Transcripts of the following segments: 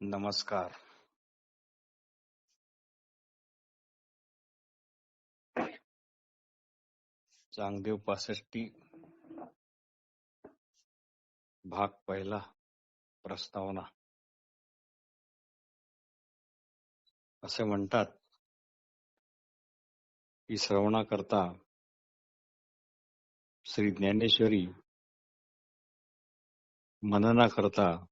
नमस्कार. चांगदेव 65 भाग पहिला. प्रस्तावना. असे म्हणतात की श्रवणाकरता श्री ज्ञानेश्वरी, मननाकरता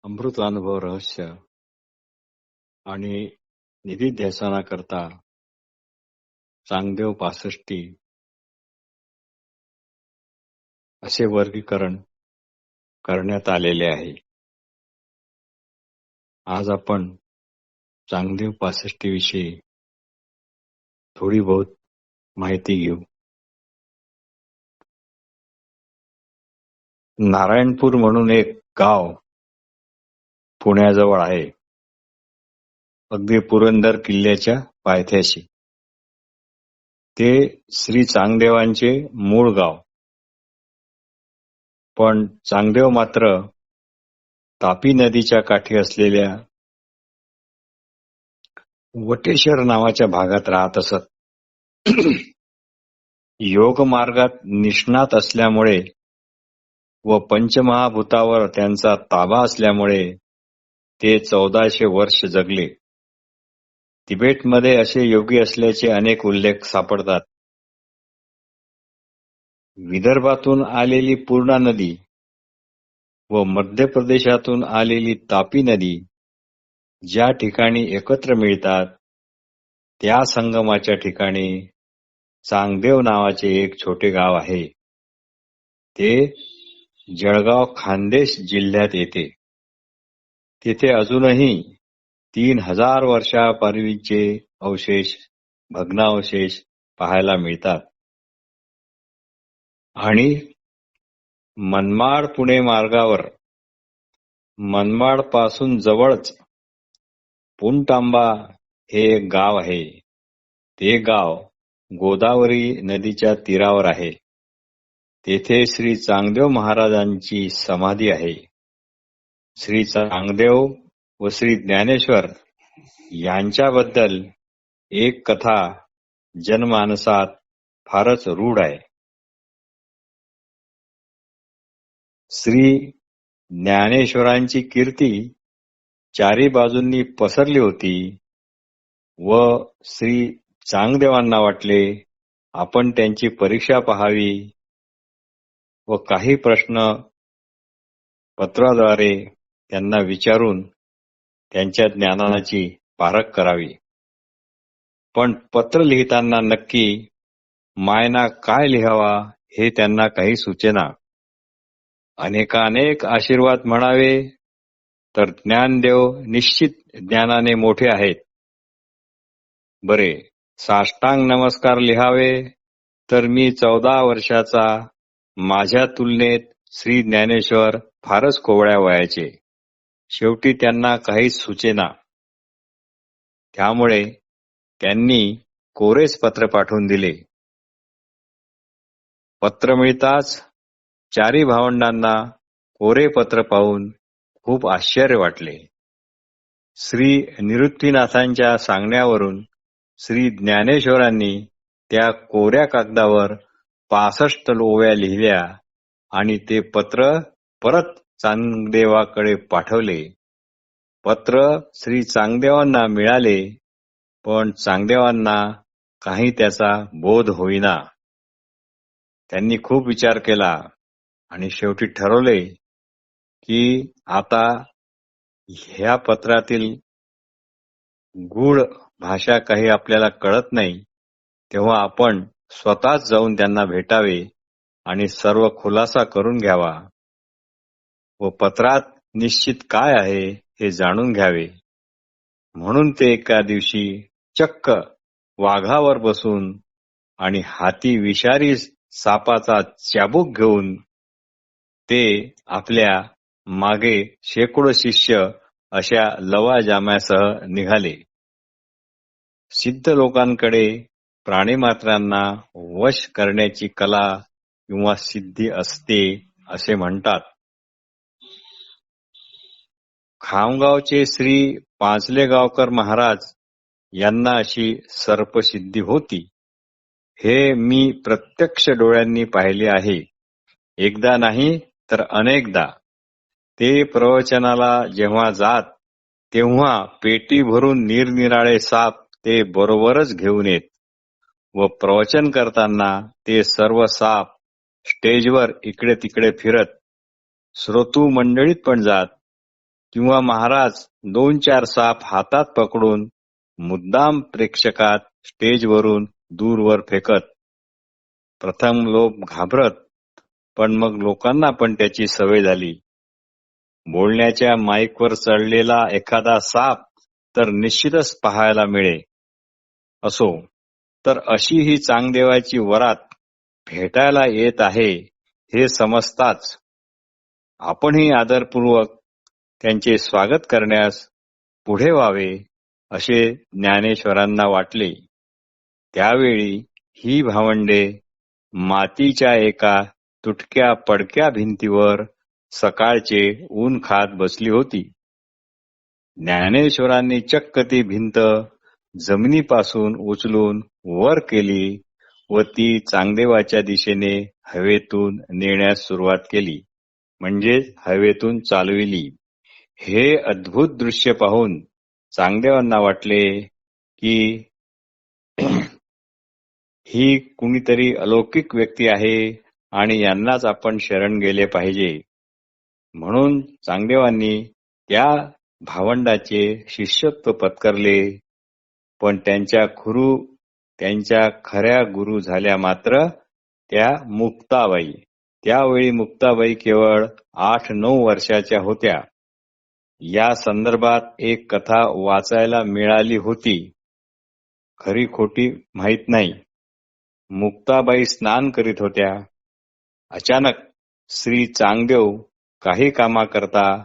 अमृतानुभव रहस्य आणि निधिध्यासनाकरता चांगदेव 65 असे वर्गीकरण करण्यात आलेले आहे. आज आपण चांगदेव 65 विषयी थोडी बहुत माहिती घेऊ. नारायणपूर म्हणून एक गाव पुण्याजवळ आहे, अगदी पुरंदर किल्ल्याच्या पायथ्याशी. ते श्री चांगदेवांचे मूळ गाव. पण चांगदेव मात्र तापी नदीच्या काठी असलेल्या वटेश्वर नावाच्या भागात राहत असत. योग मार्गात निष्णात असल्यामुळे व पंचमहाभूतावर त्यांचा ताबा असल्यामुळे ते 1400 वर्ष जगले. तिबेटमध्ये असे योगी असल्याचे अनेक उल्लेख सापडतात. विदर्भातून आलेली पूर्णा नदी व मध्य प्रदेशातून आलेली तापी नदी ज्या ठिकाणी एकत्र मिळतात त्या संगमाच्या ठिकाणी चांगदेव नावाचे एक छोटे गाव आहे. ते जळगाव खान्देश जिल्ह्यात येते. तिथे अजूनही 3000 वर्षापूर्वीचे अवशेष, भग्नावशेष पाहायला मिळतात. आणि मनमाड पुणे मार्गावर मनमाड पासून जवळच पुणतांबा हे एक गाव आहे. ते गाव गोदावरी नदीच्या तीरावर आहे. तेथे श्री चांगदेव महाराजांची समाधी आहे. श्री चांगदेव व श्री ज्ञानेश्वर यांच्याबद्दल एक कथा जनमानसात फारच रूढ आहे. श्री ज्ञानेश्वरांची कीर्ती चारी बाजूंनी पसरली होती व श्री चांगदेवांना वाटले आपण त्यांची परीक्षा पाहावी व काही प्रश्न पत्राद्वारे त्यांना विचारून त्यांच्या ज्ञानाची पारख करावी. पण पत्र लिहिताना नक्की मायना काय लिहावा हे त्यांना काही सुचेना. अनेकानेक आशीर्वाद म्हणावे तर ज्ञानदेव निश्चित ज्ञानाने मोठे आहेत. बरे, साष्टांग नमस्कार लिहावे तर मी 14 वर्षाचा, माझ्या तुलनेत श्री ज्ञानेश्वर फारच कोवळ्या वयाचे. शेवटी त्यांना काहीच सुचेना. त्यामुळे त्यांनी कोरेच पत्र पाठवून दिले. पत्र मिळताच चारी भावंडांना कोरे पत्र पाहून खूप आश्चर्य वाटले. श्री निवृत्तीनाथांच्या सांगण्यावरून श्री ज्ञानेश्वरांनी त्या कोऱ्या कागदावर 65 ओव्या लिहिल्या आणि ते पत्र परत चांगदेवाकडे पाठवले. पत्र श्री चांगदेवांना मिळाले, पण चांगदेवांना काही त्याचा बोध होईना. त्यांनी खूप विचार केला आणि शेवटी ठरवले की आता ह्या पत्रातील गूढ भाषा काही आपल्याला कळत नाही, तेव्हा आपण स्वतःच जाऊन त्यांना भेटावे आणि सर्व खुलासा करून घ्यावा व पत्रात निश्चित काय आहे हे जाणून घ्यावे. म्हणून ते एका दिवशी चक्क वाघावर बसून आणि हाती विषारी सापाचा चाबूक घेऊन ते आपल्या मागे शेकडो शिष्य अशा लवाजाम्यासह निघाले. सिद्ध लोकांकडे प्राणिमात्रांना वश करण्याची कला किंवा सिद्धी असते असे म्हणतात. खामगावचे श्री पाचलेगावकर महाराज यांना अशी सर्पसिद्धी होती, हे मी प्रत्यक्ष डोळ्यांनी पाहिले आहे. एकदा नाही तर अनेकदा. ते प्रवचनाला जेव्हा जात तेव्हा पेटी भरून निरनिराळे साप ते बरोबरच घेऊन येत व प्रवचन करताना ते सर्व साप स्टेजवर इकडे तिकडे फिरत श्रोतू मंडळीत पण जात किंवा महाराज 2-4 साप हातात पकडून मुद्दाम प्रेक्षकात स्टेजवरून दूरवर फेकत. प्रथम लोक घाबरत, पण मग लोकांना पण त्याची सवय झाली. बोलण्याच्या माईकवर चढलेला एखादा साप तर निश्चितच पाहायला मिळे. असो, तर अशी ही चांगदेवाची वरात भेटायला येत आहे हे समजताच आपणही आदरपूर्वक त्यांचे स्वागत करण्यास पुढे व्हावे असे ज्ञानेश्वरांना वाटले. त्यावेळी ही भावंडे मातीच्या एका तुटक्या पडक्या भिंतीवर सकाळचे ऊन खात बसली होती. ज्ञानेश्वरांनी चक्क ती भिंत जमिनीपासून उचलून वर केली व ती चांगदेवाच्या दिशेने हवेतून नेण्यास सुरुवात केली, म्हणजे हवेतून चालविली. हे अद्भुत दृश्य पाहून चांगदेवांना वाटले की ही कुणीतरी अलौकिक व्यक्ती आहे आणि यांनाच आपण शरण गेले पाहिजे. म्हणून चांगदेवांनी त्या भावंडाचे शिष्यत्व पत्करले. पण त्यांच्या खऱ्या गुरु झाल्या मात्र त्या मुक्ताबाई. त्यावेळी मुक्ताबाई केवळ 8-9 वर्षाच्या होत्या. या संदर्भात एक कथा वाचायला मिळाली होती, खरी खोटी माहीत नाही. मुक्ताबाई स्नान करीत होत्या. अचानक श्री चांगदेव काही कामाकरता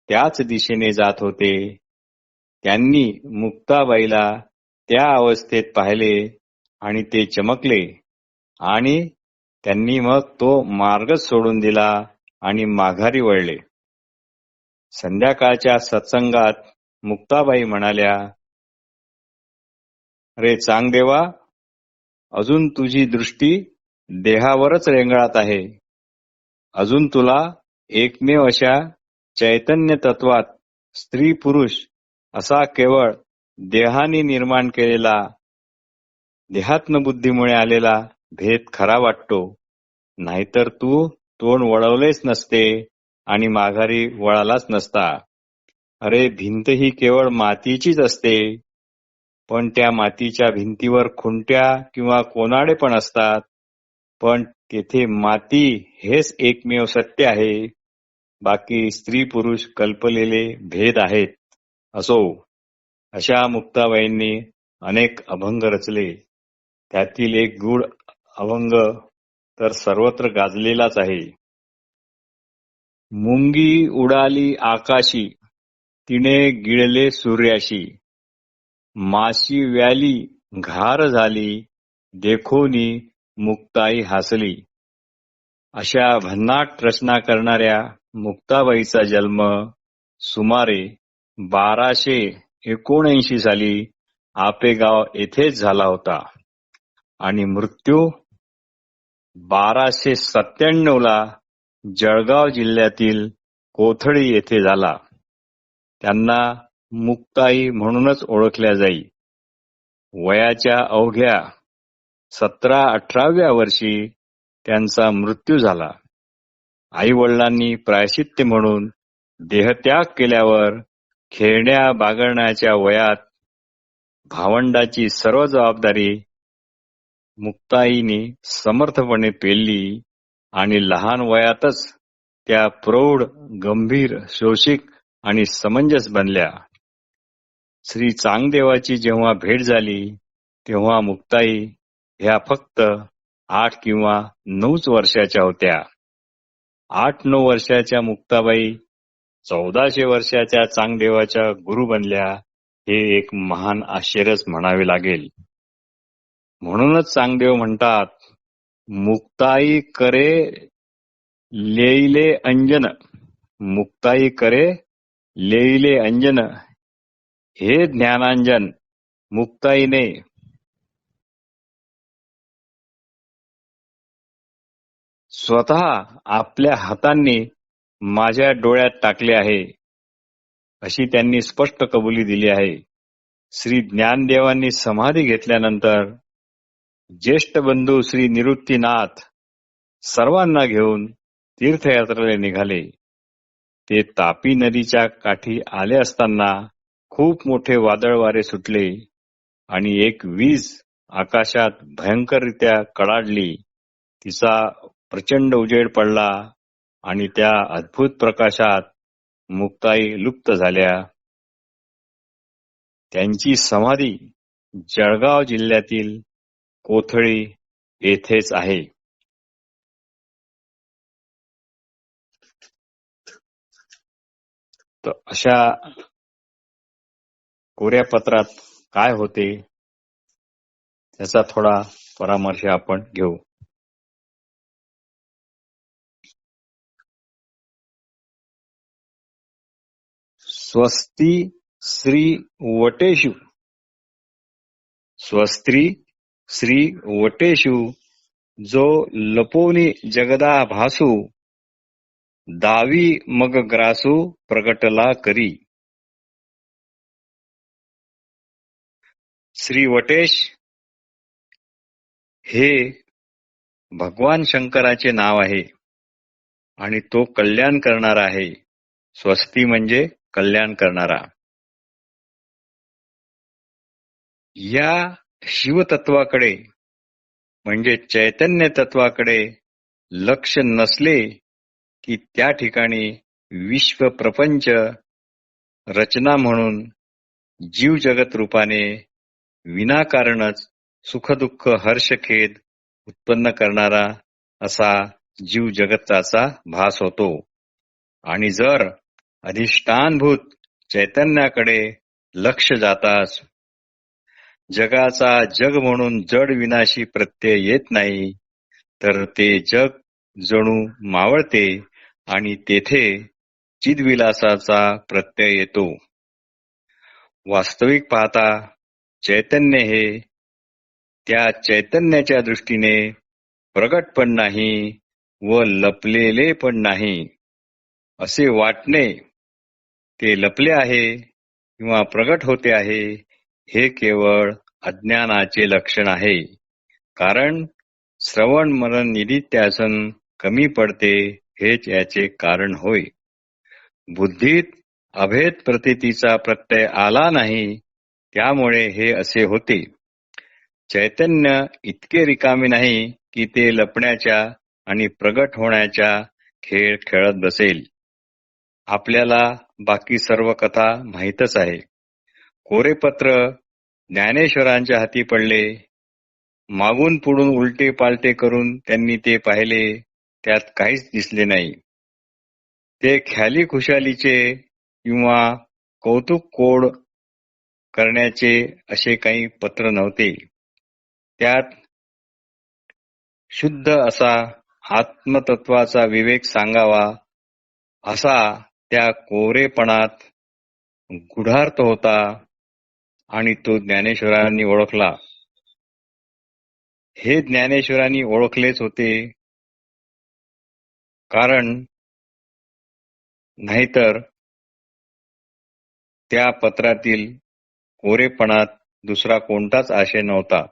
त्याच दिशेने जात होते. त्यांनी मुक्ताबाईला त्या अवस्थेत पाहिले आणि ते चमकले आणि त्यांनी मग तो मार्गच सोडून दिला आणि माघारी वळले. संध्याकाळच्या सत्संगात मुक्ताबाई म्हणाल्या, "रे चांगदेवा, अजून तुझी दृष्टी देहावरच रेंगाळत आहे. अजून तुला एकमेव अशा चैतन्य तत्वात स्त्री पुरुष असा केवळ देहाने निर्माण केलेला, देहात्मबुद्धीमुळे आलेला भेद खरा वाटतो. नाहीतर तू तोंड वळवलेच नसते आणि माघारी वळालाच नसता. अरे, भिंत ही केवळ मातीचीच असते, पण त्या मातीच्या भिंतीवर खुंट्या किंवा कोनाडे पण असतात. पण तेथे माती हेच एकमेव सत्य आहे. बाकी स्त्री पुरुष कल्पलेले भेद आहेत." असो, अशा मुक्ताबाईंनी अनेक अभंग रचले. त्यातील एक गूढ अभंग तर सर्वत्र गाजलेलाच आहे. मुंगी उडाली आकाशी, तिने गिळले सूर्याशी. माशी व्याली घार झाली, देखोनी मुक्ताई हसली. अशा भन्नाट रचना करणाऱ्या मुक्ताबाईचा जन्म सुमारे 1279 साली आपेगाव येथेच झाला होता आणि मृत्यू 1297 जळगाव जिल्ह्यातील कोथळी येथे झाला. त्यांना मुक्ताई म्हणूनच ओळखल्या जाई. वयाच्या अवघ्या 17-18व्या वर्षी त्यांचा मृत्यू झाला. आई-वडिलांनी प्रायश्चित्य म्हणून देहत्याग केल्यावर खेळण्या बागडण्याच्या वयात भावंडाची सर्व जबाबदारी मुक्ताईने समर्थपणे पेलली आणि लहान वयातच त्या प्रौढ, गंभीर, शोषिक आणि समंजस बनल्या. श्री चांगदेवाची जेव्हा भेट झाली तेव्हा मुक्ताई ह्या फक्त 8 किंवा 9 वर्षाच्या होत्या. 8-9 वर्षाच्या मुक्ताबाई 1400 वर्षाच्या चांगदेवाच्या गुरु बनल्या, हे एक महान आश्चर्यच म्हणावे लागेल. म्हणूनच चांगदेव म्हणतात, मुक्ताई करे लेईले अंजन, मुक्ताई करे लेईले अंजन हे ज्ञानांजन मुक्ताईने स्वतः आपल्या हातांनी माझ्या डोळ्यात टाकले आहे, अशी त्यांनी स्पष्ट कबुली दिली आहे. श्री ज्ञानदेवांनी समाधी घेतल्यानंतर ज्येष्ठ बंधू श्री निवृत्तीनाथ सर्वांना घेऊन तीर्थयात्रेला निघाले. ते तापी नदीच्या काठी आले असताना खूप मोठे वादळ वारे सुटले आणि एक वीज आकाशात भयंकररित्या कडाडली. तिचा प्रचंड उजेड पडला आणि त्या अद्भुत प्रकाशात मुक्ताई लुप्त झाल्या. त्यांची समाधी जळगाव जिल्ह्यातील कोथळी येथेच आहे. तर अशा कोऱ्या पत्रात काय होते त्याचा थोडा परामर्श आपण घेऊ. स्वस्ती श्री वटेषु, स्वस्त्री श्री वटेषु, जो लपोनी जगदा भासू, दावी मग ग्रासू प्रगटला करी. श्री वटेश हे भगवान शंकराचे नाव आहे आणि तो कल्याण करणारा आहे. स्वस्ती म्हणजे कल्याण करणारा. या शिवतत्वाकडे म्हणजे चैतन्य तत्वाकडे लक्ष नसले की त्या ठिकाणी विश्व प्रपंच रचना म्हणून जीव जगत रूपाने विनाकारणच सुखदुःख हर्षखेद उत्पन्न करणारा असा जीव जगताचा भास होतो. आणि जर अधिष्ठानभूत चैतन्याकडे लक्ष जाताच जगाचा जग म्हणून जड विनाशी प्रत्यय येत नाही, तर ते जग जणू मावळते आणि तेथे चिद्विलासाचा प्रत्यय येतो. वास्तविक पाहता चैतन्य हे त्या चैतन्याच्या दृष्टीने प्रगट पण नाही व लपलेले पण नाही. असे वाटणे ते लपले आहे किंवा प्रगट होते आहे हे केवळ अज्ञानाचे लक्षण आहे. कारण श्रवण मनन निदित्यासन कमी पडते हेच याचे कारण होय. बुद्धीत अभेद प्रतीतीचा प्रत्यय आला नाही, त्यामुळे हे असे होते. चैतन्य इतके रिकामे नाही की ते लपण्याच्या आणि प्रगट होण्याच्या खेळ खेळत बसेल. आपल्याला बाकी सर्व कथा माहीतच आहे. कोरेपत्र ज्ञानेश्वरांच्या हाती पडले. मागून पुढून उलटे पालटे करून त्यांनी ते पाहिले, त्यात काहीच दिसले नाही. ते ख्याली खुशालीचे किंवा कौतुक कोड करण्याचे असे काही पत्र नव्हते. त्यात शुद्ध असा आत्मतत्वाचा विवेक सांगावा असा त्या कोरेपणात गूढार्थ होता आणि तो ज्ञानेश्वरांनी ओळखला. हे ज्ञानेश्वरांनी ओळखलेच होते, कारण नाहीतर त्या पत्रातील कोरेपणात दुसरा कोणताच आशय नव्हता.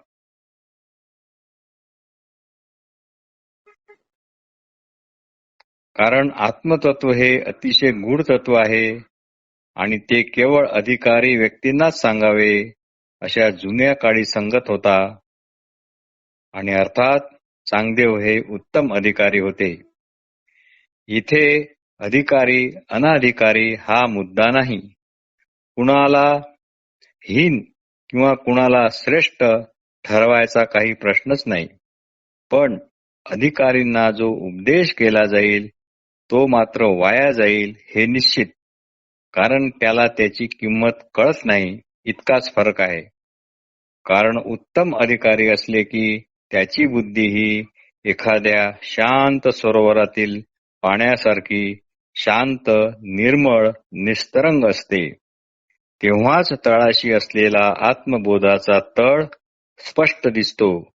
कारण आत्मतत्व हे अतिशय गूढ तत्व आहे आणि ते केवळ अधिकारी व्यक्तींनाच सांगावे अशा जुन्या काळी संगत होता. आणि अर्थात चांगदेव हे उत्तम अधिकारी होते. इथे अधिकारी अनाधिकारी हा मुद्दा नाही. कुणाला हीन किंवा कुणाला श्रेष्ठ ठरवायचा काही प्रश्नच नाही. पण अधिकारींना जो उपदेश केला जाईल तो मात्र वाया जाईल हे निश्चित. कारण त्याला त्याची किंमत कळत नाही, इतकाच फरक आहे. कारण उत्तम अधिकारी असले की त्याची बुद्धी ही एखाद्या शांत सरोवरातील पाण्यासारखी शांत, निर्मळ, निस्तरंग असते, तेव्हाच तळाशी असलेला आत्मबोधाचा तळ स्पष्ट दिसतो.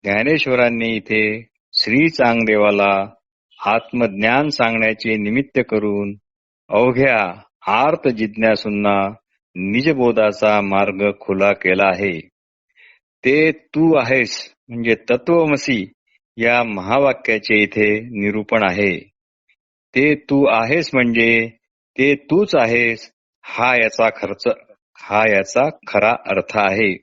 ज्ञानेश्वरांनी इथे श्री चांगदेवाला आत्मज्ञान सांगण्याचे निमित्त करून अवघ्या आर्त जिज्ञासूंना निजबोधाचा मार्ग खुला केला आहे. ते तू आहेस म्हणजे तत्वमसी या महावाक्याचे इथे निरूपण आहे. ते तू आहेस म्हणजे ते तूच आहेस हा याचा खरा अर्थ आहे.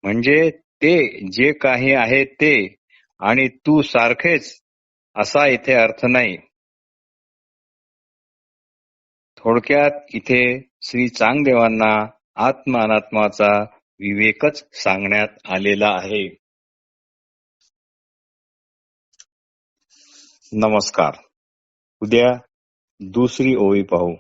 म्हणजे ते जे काही आहे ते आणि तू सारखेच असा इथे अर्थ नाही. थोडक्यात इथे श्री चांगदेवांना आत्म अनात्माचा विवेकच सांगण्यात आलेला आहे. नमस्कार. उद्या दुसरी ओवी पाहू.